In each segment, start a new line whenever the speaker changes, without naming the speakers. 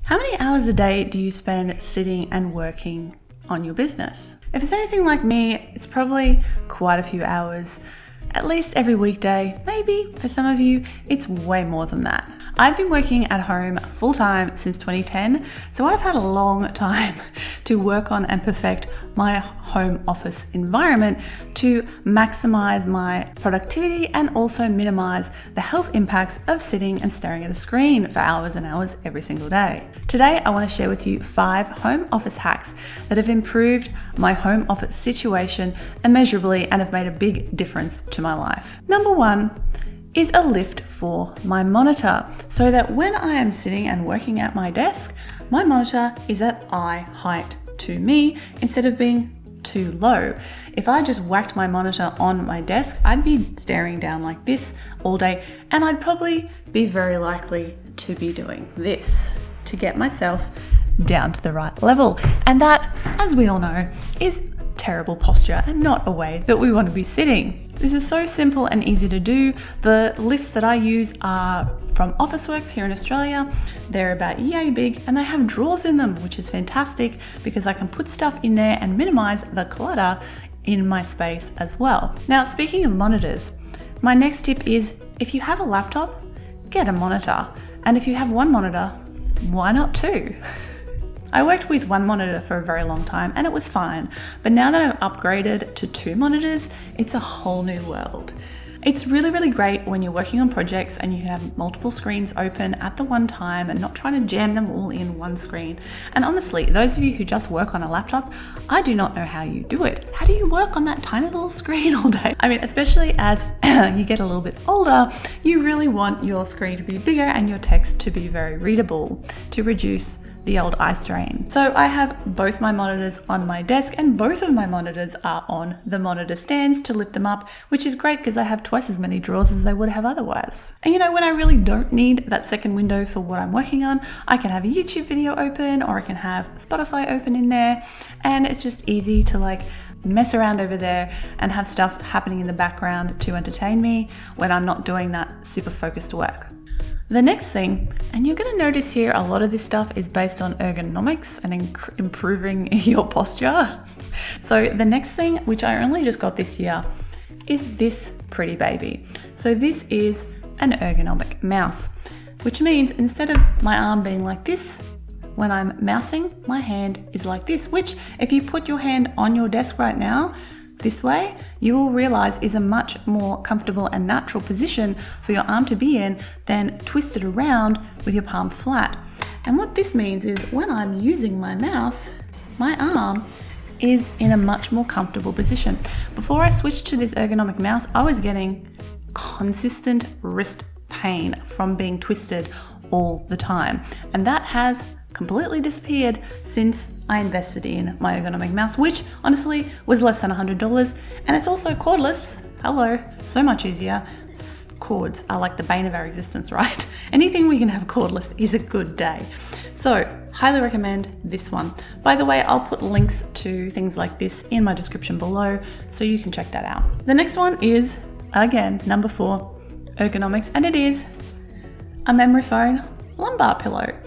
How many hours a day do you spend sitting and working on your business? If it's anything like me, it's probably quite a few hours, at least every weekday. Maybe for some of you, it's way more than that. I've been working at home full-time since 2010, so I've had a long time to work on and perfect my home office environment to maximize my productivity and also minimize the health impacts of sitting and staring at a screen for hours and hours every single day. Today, I want to share with you 5 home office hacks that have improved my home office situation immeasurably and have made a big difference to my life. Number 1 is a lift for my monitor, so that when I am sitting and working at my desk, my monitor is at eye height to me instead of being too low. If I just whacked my monitor on my desk, I'd be staring down like this all day, and I'd probably be very likely to be doing this to get myself down to the right level. And that, as we all know, is terrible posture and not a way that we want to be sitting. This is so simple and easy to do. The lifts that I use are from Officeworks here in Australia. They're about yay big and they have drawers in them, which is fantastic because I can put stuff in there and minimize the clutter in my space as well. Now, speaking of monitors, my next tip is if you have a laptop, get a monitor. And if you have one monitor, why not 2? I worked with one monitor for a very long time and it was fine, but now that I've upgraded to 2 monitors, it's a whole new world. It's really great when you're working on projects and you can have multiple screens open at the one time and not trying to jam them all in one screen. And honestly, those of you who just work on a laptop, I do not know how you do it. How do you work on that tiny little screen all day? I mean, especially as you get a little bit older, you really want your screen to be bigger and your text to be very readable to reduce the old eye strain. So I have both my monitors on my desk and both of my monitors are on the monitor stands to lift them up, which is great because I have twice as many drawers as I would have otherwise. And you know, when I really don't need that second window for what I'm working on, I can have a YouTube video open or I can have Spotify open in there, and it's just easy to like mess around over there and have stuff happening in the background to entertain me when I'm not doing that super focused work. The next thing, and you're going to notice here a lot of this stuff is based on ergonomics and improving your posture. So the next thing, which I only just got this year, is this pretty baby. So this is an ergonomic mouse, which means instead of my arm being like this, when I'm mousing, my hand is like this, which if you put your hand on your desk right now, this way, you will realize is a much more comfortable and natural position for your arm to be in than twisted around with your palm flat. And what this means is when I'm using my mouse, my arm is in a much more comfortable position. Before I switched to this ergonomic mouse, I was getting consistent wrist pain from being twisted all the time. And that has completely disappeared since I invested in my ergonomic mouse, which honestly was less than $100, and it's also cordless. Hello, so much easier. Cords are like the bane of our existence, right? Anything we can have cordless is a good day. So highly recommend this one. By the way, I'll put links to things like this in my description below so you can check that out. The next one is, again, number 4, ergonomics, and it is a memory foam lumbar pillow.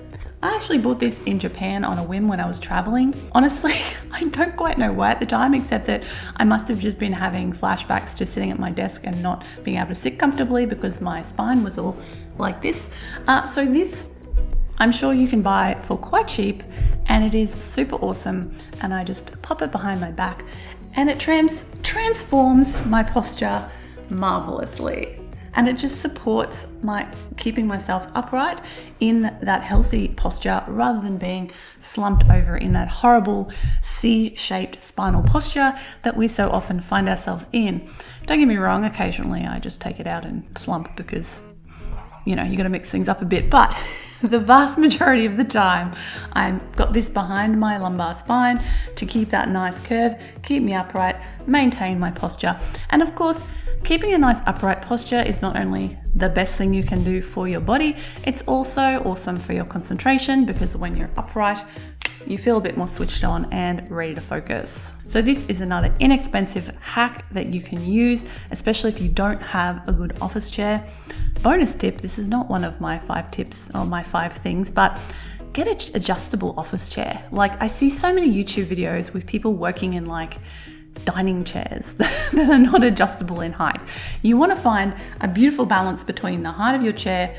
I actually bought this in Japan on a whim when I was traveling. Honestly, I don't quite know why at the time, except that I must have just been having flashbacks to sitting at my desk and not being able to sit comfortably because my spine was all like this. So this, I'm sure you can buy for quite cheap, and it is super awesome. And I just pop it behind my back and it transforms my posture marvelously. And it just supports my keeping myself upright in that healthy posture rather than being slumped over in that horrible C-shaped spinal posture that we so often find ourselves in. Don't get me wrong, occasionally I just take it out and slump because, you know, you got to mix things up a bit, but the vast majority of the time I've got this behind my lumbar spine to keep that nice curve, keep me upright, maintain my posture. And of course, keeping a nice upright posture is not only the best thing you can do for your body, it's also awesome for your concentration because when you're upright, you feel a bit more switched on and ready to focus. So this is another inexpensive hack that you can use, especially if you don't have a good office chair. Bonus tip, this is not one of my 5 tips or my 5 things, but get an adjustable office chair. Like, I see so many YouTube videos with people working in like dining chairs that are not adjustable in height. You want to find a beautiful balance between the height of your chair,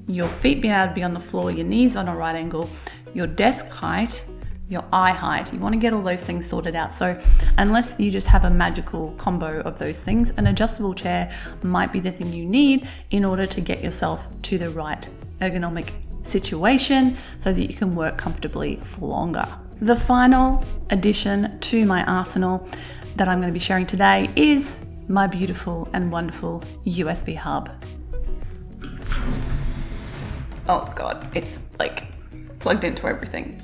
your feet being able to be on the floor, your knees on a right angle, your desk height, your eye height. You want to get all those things sorted out. So unless you just have a magical combo of those things, an adjustable chair might be the thing you need in order to get yourself to the right ergonomic situation so that you can work comfortably for longer. The final addition to my arsenal that I'm going to be sharing today is my beautiful and wonderful USB hub. Oh God, it's like plugged into everything.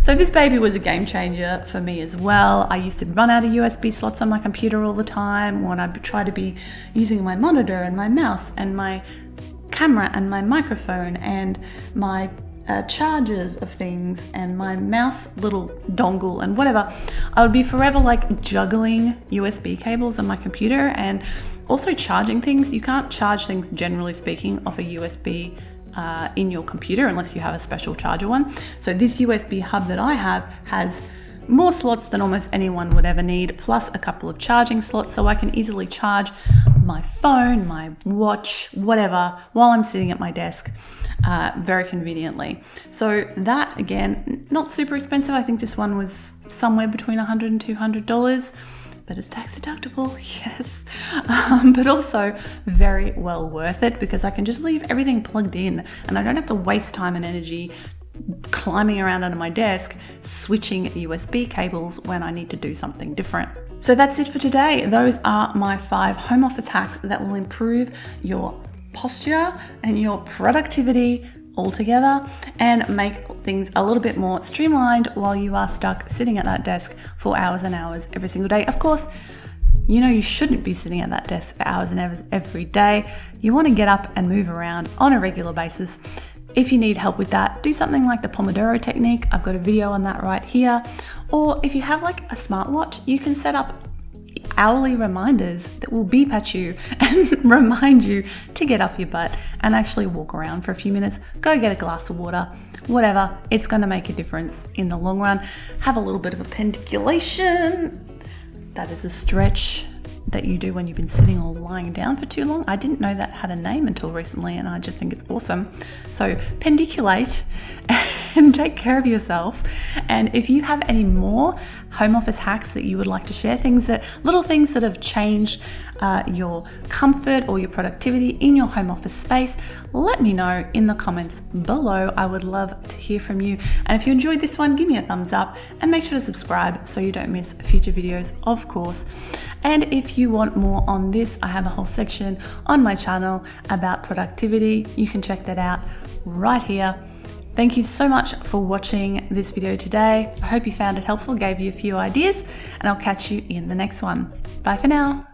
So this baby was a game changer for me as well. I used to run out of USB slots on my computer all the time when I try to be using my monitor and my mouse and my camera and my microphone and my chargers of things and my mouse little dongle and whatever. I would be forever like juggling USB cables on my computer and also charging things. You can't charge things, generally speaking, off a USB in your computer unless you have a special charger one. So this USB hub that I have has more slots than almost anyone would ever need, plus a couple of charging slots, so I can easily charge my phone, my watch, whatever, while I'm sitting at my desk very conveniently. So that, again, not super expensive. I think this one was somewhere between $100 and $200. But it's tax deductible, yes. But also very well worth it because I can just leave everything plugged in and I don't have to waste time and energy climbing around under my desk, switching USB cables when I need to do something different. So that's it for today. Those are my 5 home office hacks that will improve your posture and your productivity altogether and make things a little bit more streamlined while you are stuck sitting at that desk for hours and hours every single day. Of course, you know you shouldn't be sitting at that desk for hours and hours every day. You want to get up and move around on a regular basis. If you need help with that, do something like the Pomodoro technique. I've got a video on that right here. Or if you have like a smartwatch, you can set up hourly reminders that will beep at you and remind you to get off your butt and actually walk around for a few minutes, go get a glass of water, whatever. It's going to make a difference in the long run. Have a little bit of a pendiculation. That is a stretch that you do when you've been sitting or lying down for too long. I didn't know that had a name until recently and I just think it's awesome. So pendiculate and take care of yourself. And if you have any more home office hacks that you would like to share, little things that have changed your comfort or your productivity in your home office space, let me know in the comments below. I would love to hear from you. And if you enjoyed this one, give me a thumbs up and make sure to subscribe so you don't miss future videos, of course. And if you want more on this, I have a whole section on my channel about productivity. You can check that out right here. Thank you so much for watching this video today. I hope you found it helpful, gave you a few ideas, and I'll catch you in the next one. Bye for now.